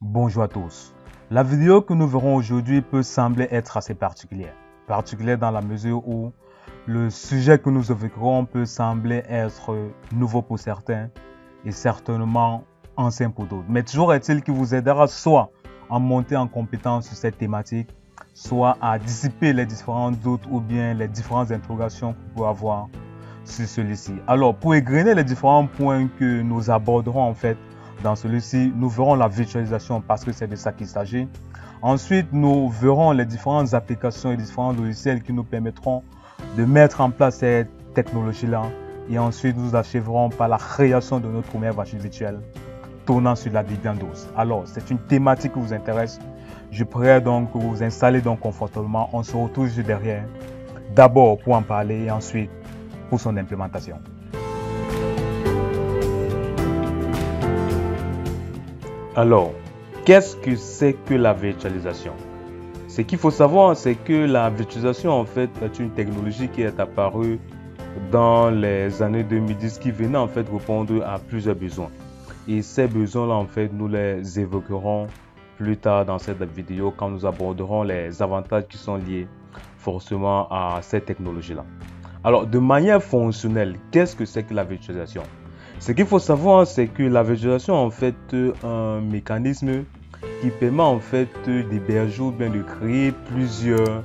Bonjour à tous. La vidéo que nous verrons aujourd'hui peut sembler être assez particulière. Particulière dans la mesure où le sujet que nous évoquerons peut sembler être nouveau pour certains et certainement ancien pour d'autres. Mais toujours est-il qu'il vous aidera soit à monter en compétence sur cette thématique, soit à dissiper les différents doutes ou bien les différentes interrogations que vous pouvez avoir sur celui-ci. Alors, pour égrener les différents points que nous aborderons en fait dans celui-ci, nous verrons la virtualisation parce que c'est de ça qu'il s'agit. Ensuite, nous verrons les différentes applications et différents logiciels qui nous permettront de mettre en place cette technologie-là. Et ensuite, nous achèverons par la création de notre première machine virtuelle tournant sur la Debian 12. Alors, c'est une thématique qui vous intéresse. Je prie donc que vous vous installez donc confortablement. On se retrouve juste derrière. D'abord pour en parler et ensuite pour son implémentation. Alors, qu'est-ce que c'est que la virtualisation? Ce qu'il faut savoir, c'est que la virtualisation en fait est une technologie qui est apparue dans les années 2010 qui venait en fait répondre à plusieurs besoins. Et ces besoins-là en fait nous les évoquerons plus tard dans cette vidéo quand nous aborderons les avantages qui sont liés forcément à cette technologie-là. Alors, de manière fonctionnelle, qu'est-ce que c'est que la virtualisation? Ce qu'il faut savoir, c'est que la virtualisation en fait un mécanisme qui permet en fait d'héberger ou bien de créer plusieurs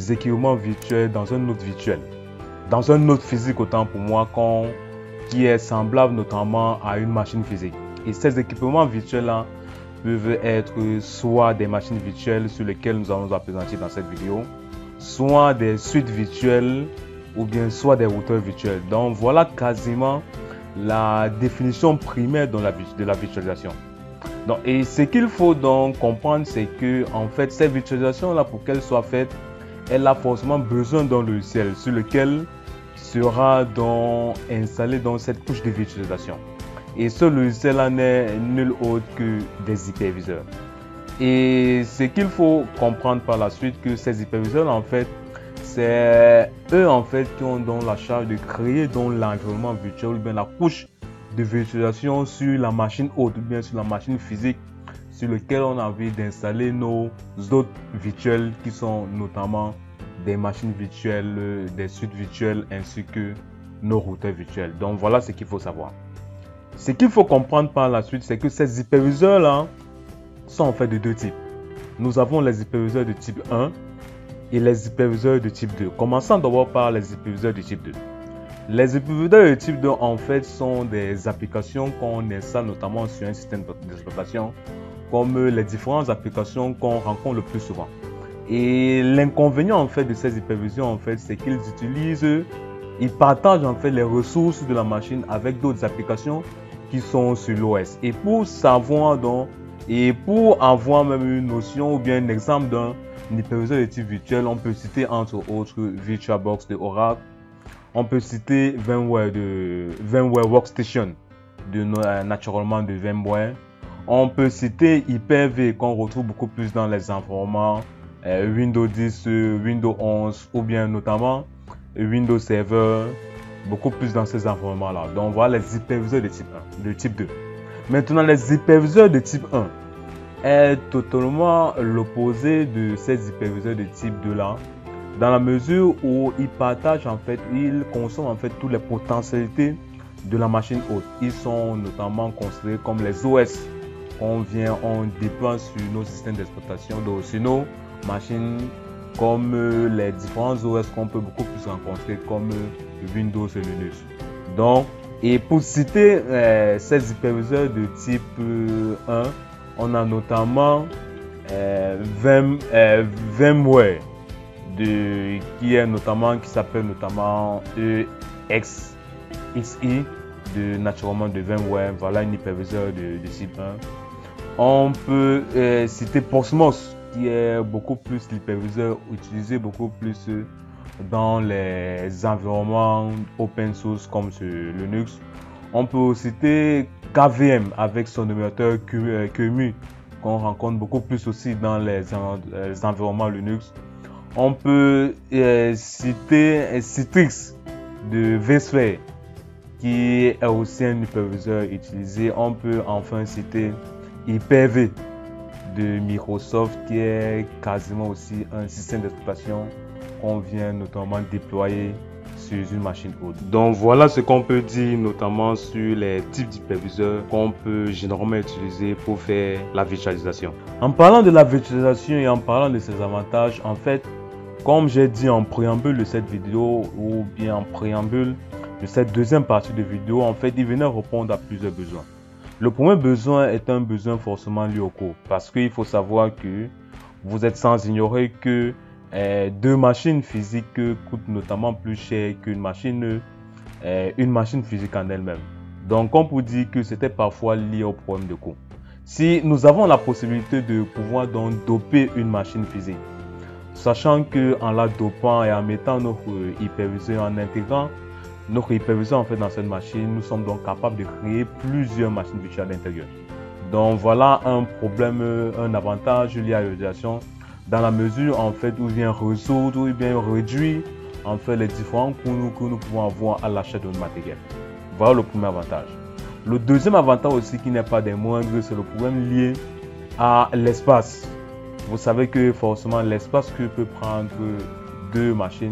équipements virtuels dans un node virtuel, dans un node physique autant pour moi qui est semblable notamment à une machine physique. Et ces équipements virtuels-là peuvent être soit des machines virtuelles sur lesquelles nous allons nous présenter dans cette vidéo, soit des suites virtuelles ou bien soit des routeurs virtuels. Donc voilà quasiment la définition primaire de la virtualisation. Donc, et ce qu'il faut donc comprendre, c'est que en fait cette virtualisation là, pour qu'elle soit faite, elle a forcément besoin d'un logiciel sur lequel sera donc installé dans cette couche de virtualisation. Et ce logiciel là n'est nul autre que des hyperviseurs. Et ce qu'il faut comprendre par la suite, que ces hyperviseurs en fait, c'est eux en fait qui ont donc la charge de créer donc l'environnement virtuel ou bien la couche de virtualisation sur la machine haute ou bien sur la machine physique sur lequel on a envie d'installer nos autres virtuels qui sont notamment des machines virtuelles, des suites virtuelles ainsi que nos routeurs virtuels. Donc voilà ce qu'il faut savoir. Ce qu'il faut comprendre par la suite, c'est que ces hyperviseurs là sont en fait de deux types. Nous avons les hyperviseurs de type 1 et les hyperviseurs de type 2. Commençons d'abord par les hyperviseurs de type 2. Les hyperviseurs de type 2 en fait sont des applications qu'on installe notamment sur un système d'exploitation, comme les différentes applications qu'on rencontre le plus souvent. Et l'inconvénient en fait de ces hyperviseurs en fait, c'est ils partagent en fait les ressources de la machine avec d'autres applications qui sont sur l'OS. Et pour savoir donc, et pour avoir même une notion ou bien un exemple d'un hyperviseur de type virtuel, on peut citer entre autres VirtualBox de Oracle, on peut citer VMware Workstation naturellement de VMware, on peut citer Hyper-V qu'on retrouve beaucoup plus dans les environnements Windows 10, Windows 11 ou bien notamment Windows Server, beaucoup plus dans ces environnements-là. Donc voilà les hyperviseurs de type 2. Maintenant, les hyperviseurs de type 1 est totalement l'opposé de ces hyperviseurs de type 2 là, dans la mesure où ils partagent en fait, ils consomment en fait toutes les potentialités de la machine haute. Ils sont notamment considérés comme les OS on déploie sur nos systèmes d'exploitation, sur nos machines, comme les différents OS qu'on peut beaucoup plus rencontrer comme Windows et Linux. Donc, et pour citer ces hyperviseurs de type 1, on a notamment VMware qui s'appelle notamment EXXi naturellement de VMware. Voilà un hyperviseur de type 1. On peut citer Proxmox qui est beaucoup plus l'hyperviseur utilisé beaucoup plus dans les environnements open source comme sur Linux. On peut citer KVM avec son émulateur QEMU qu'on rencontre beaucoup plus aussi dans les environnements Linux. On peut citer Citrix de vSphere qui est aussi un hyperviseur utilisé. On peut enfin citer Hyper-V de Microsoft qui est quasiment aussi un système d'exploitation qu'on vient notamment déployer sur une machine haute. Donc voilà ce qu'on peut dire notamment sur les types d'hyperviseurs qu'on peut généralement utiliser pour faire la virtualisation. En parlant de la virtualisation et en parlant de ses avantages, en fait, comme j'ai dit en préambule de cette vidéo ou bien en préambule de cette deuxième partie de vidéo, en fait, il venait répondre à plusieurs besoins. Le premier besoin est un besoin forcément lié au coût parce qu'il faut savoir que vous êtes sans ignorer que deux machines physiques coûtent notamment plus cher qu'une machine physique en elle-même. Donc, on peut dire que c'était parfois lié au problème de coût. Si nous avons la possibilité de pouvoir donc doper une machine physique, sachant qu'en la dopant et en mettant notre hyperviseur, en intégrant notre hyperviseur en fait dans cette machine, nous sommes donc capables de créer plusieurs machines virtuelles à l'intérieur. Donc voilà un problème, un avantage lié à l'utilisation dans la mesure en fait où il vient résoudre ou bien réduire en fait les différents coûts que nous pouvons avoir à l'achat de notre matériel. Voilà le premier avantage. Le deuxième avantage aussi qui n'est pas des moindres, c'est le problème lié à l'espace. Vous savez que forcément l'espace que peut prendre deux machines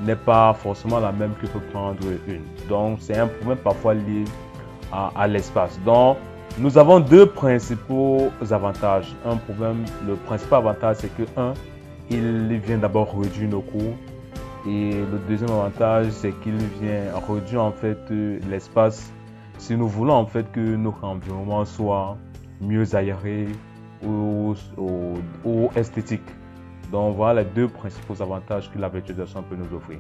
n'est pas forcément la même que peut prendre une. Donc c'est un problème parfois lié à l'espace. Donc nous avons deux principaux avantages. Le principal avantage c'est que il vient d'abord réduire nos coûts. Et le deuxième avantage c'est qu'il vient réduire en fait l'espace si nous voulons en fait que notre environnement soit mieux aéré ou esthétique. Donc voilà les deux principaux avantages que la virtualisation peut nous offrir.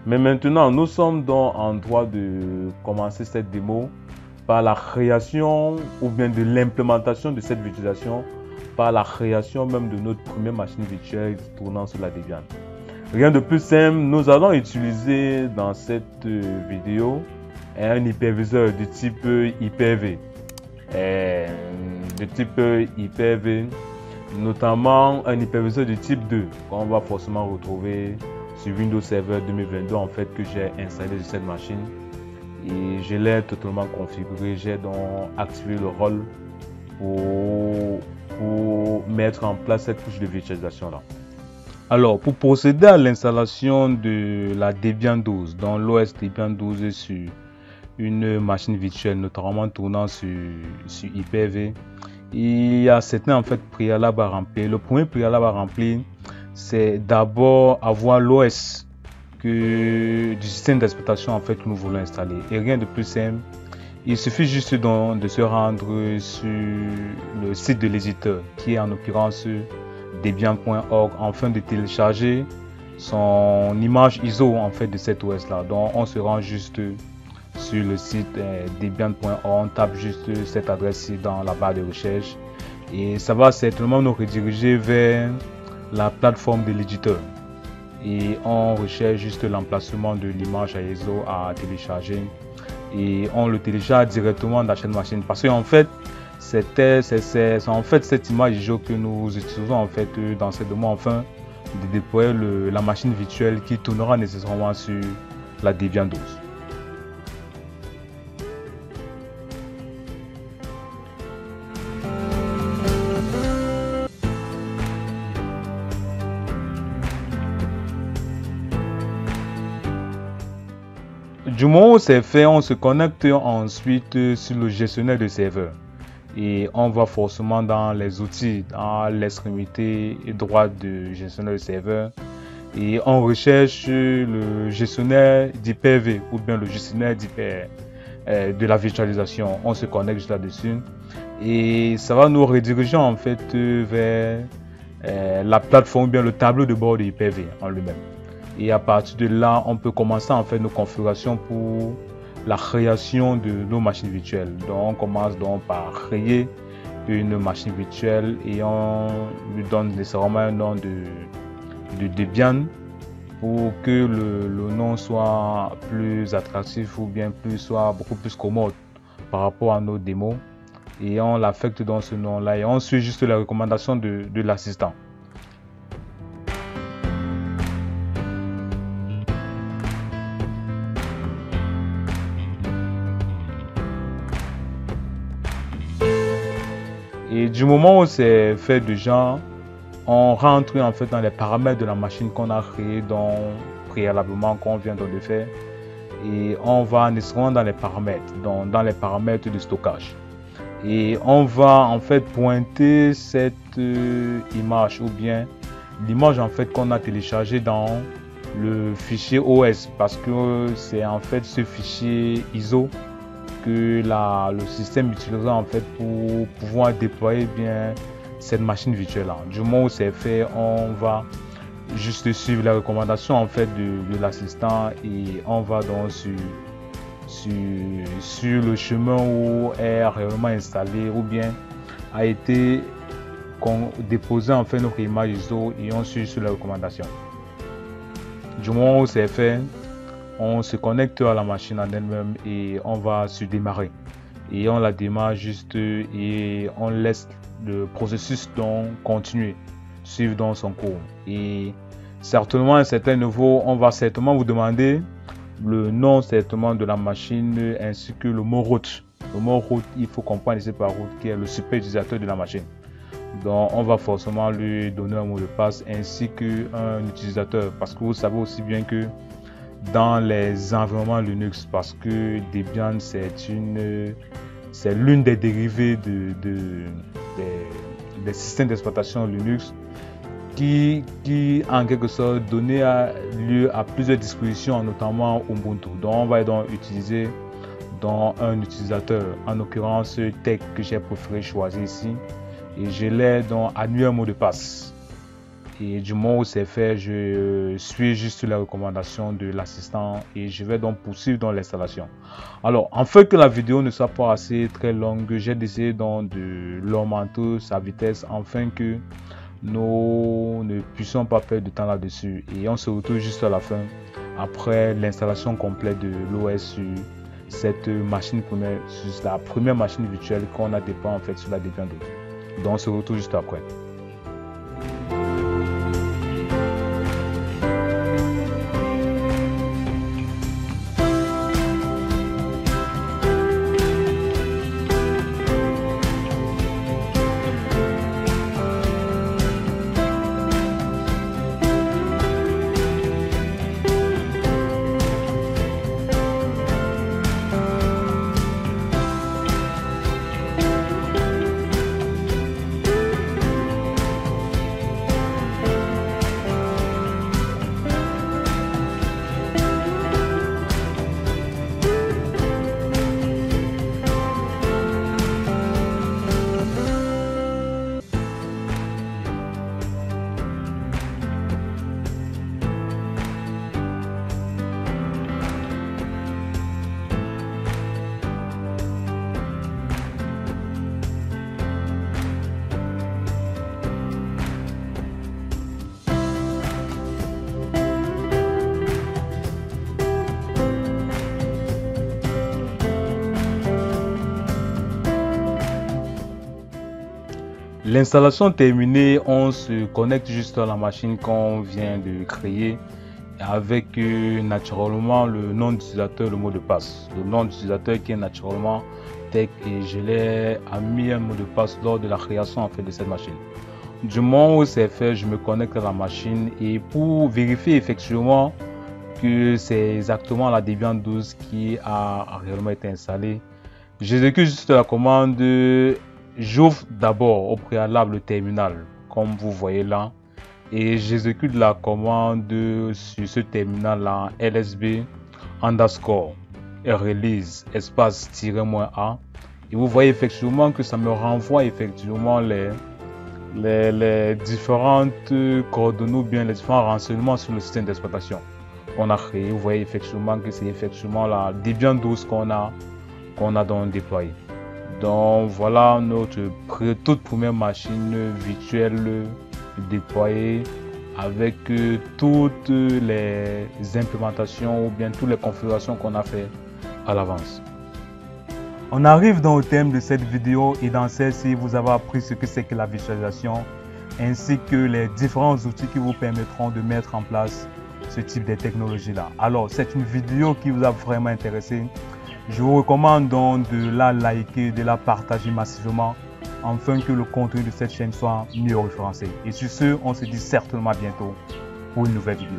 Mais maintenant, nous sommes donc en droit de commencer cette démo par la création ou bien de l'implémentation de cette virtualisation, par la création même de notre première machine virtuelle tournant sur la Debian. Rien de plus simple, nous allons utiliser dans cette vidéo un hyperviseur de type Hyper-V. Notamment un hyperviseur de type 2 qu'on va forcément retrouver sur Windows Server 2022 en fait que j'ai installé sur cette machine et je l'ai totalement configuré. J'ai donc activé le rôle pour mettre en place cette couche de virtualisation là. Alors pour procéder à l'installation de la Debian 12 dans l'OS Debian 12 sur une machine virtuelle notamment tournant sur Hyper-V, il y a certains en fait préalables à remplir. Le premier préalable à remplir, c'est d'abord avoir l'OS du système d'exploitation en fait que nous voulons installer. Et rien de plus simple, il suffit juste donc de se rendre sur le site de l'éditeur qui est en l'occurrence debian.org afin de télécharger son image ISO en fait de cet OS là. Donc on se rend juste sur le site debian.org, on tape juste cette adresse-ci dans la barre de recherche et ça va certainement nous rediriger vers la plateforme de l'éditeur et on recherche juste l'emplacement de l'image ISO à télécharger et on le télécharge directement dans cette machine parce qu'en fait c'est en fait cette image ISO que nous utilisons en fait dans cette démo afin de déployer la machine virtuelle qui tournera nécessairement sur la Debian 12. Du moment où c'est fait, on se connecte ensuite sur le gestionnaire de serveur et on va forcément dans les outils, dans l'extrémité droite du gestionnaire de serveur et on recherche le gestionnaire d'Hyper-V ou bien le gestionnaire de la virtualisation. On se connecte juste là-dessus et ça va nous rediriger en fait vers la plateforme ou bien le tableau de bord de Hyper-V en lui-même. Et à partir de là, on peut commencer à faire nos configurations pour la création de nos machines virtuelles. Donc on commence donc par créer une machine virtuelle et on lui donne nécessairement un nom de Debian pour que le nom soit plus attractif ou bien soit beaucoup plus commode par rapport à nos démos. Et on l'affecte dans ce nom là et on suit juste les recommandations de l'assistant. Et du Du moment où c'est fait déjà, on rentre en fait dans les paramètres de la machine qu'on a créée préalablement, qu'on vient de le faire. Et on va nécessairement dans les paramètres, dans les paramètres de stockage. Et on va en fait pointer cette image ou bien l'image en fait qu'on a téléchargée dans le fichier OS, parce que c'est en fait ce fichier ISO que le système utilisera en fait pour pouvoir déployer bien cette machine virtuelle là. Du moment où c'est fait, on va juste suivre les recommandations en fait de l'assistant et on va donc sur le chemin où est réellement installé ou bien a été déposé en fait notre image ISO et on suit sur les recommandations. Du moment où c'est fait, on se connecte à la machine en elle-même et on va se démarrer. Et on la démarre juste et on laisse le processus donc continuer, suivre dans son cours. Et certainement à un certain niveau, on va certainement vous demander le nom certainement de la machine ainsi que le mot route. Le mot route, il faut comprendre ici par route qui est le super utilisateur de la machine. Donc on va forcément lui donner un mot de passe ainsi qu'un utilisateur, parce que vous savez aussi bien que dans les environnements Linux, parce que Debian c'est l'une des dérivées des systèmes d'exploitation Linux qui en quelque sorte donnait lieu à plusieurs dispositions, notamment Ubuntu. Donc on va donc utiliser dans un utilisateur, en l'occurrence Tech que j'ai préféré choisir ici, et je l'ai donc admis un mot de passe. Et du moment où c'est fait, je suis juste la recommandation de l'assistant et je vais donc poursuivre dans l'installation. Alors, afin que la vidéo ne soit pas assez très longue, j'ai décidé donc de l'augmenter sa vitesse afin que nous ne puissions pas perdre de temps là-dessus. Et on se retrouve juste à la fin, après l'installation complète de l'OS sur cette machine première, sur la première machine virtuelle qu'on a déployée en fait sur la Debian 2. Donc on se retrouve juste après. L'installation terminée, on se connecte juste à la machine qu'on vient de créer avec naturellement le nom d'utilisateur, le mot de passe. Le nom d'utilisateur qui est naturellement Tech et je l'ai mis un mot de passe lors de la création en fait de cette machine. Du moment où c'est fait, je me connecte à la machine et pour vérifier effectivement que c'est exactement la Debian 12 qui a réellement été installée, j'exécute juste la commande. J'ouvre d'abord au préalable le terminal, comme vous voyez là, et j'exécute la commande sur ce terminal là, lsb underscore release espace -a, et vous voyez effectivement que ça me renvoie effectivement les différentes coordonnées ou bien les différents renseignements sur le système d'exploitation qu'on a créé. Vous voyez effectivement que c'est effectivement la Debian 12 qu'on a donc déployé. Donc voilà notre toute première machine virtuelle déployée avec toutes les implémentations ou bien toutes les configurations qu'on a fait à l'avance. On arrive dans le thème de cette vidéo et dans celle-ci vous avez appris ce que c'est que la virtualisation ainsi que les différents outils qui vous permettront de mettre en place ce type de technologie là. Alors c'est une vidéo qui vous a vraiment intéressé. Je vous recommande donc de la liker, de la partager massivement afin que le contenu de cette chaîne soit mieux référencé. Et sur ce, on se dit certainement à bientôt pour une nouvelle vidéo.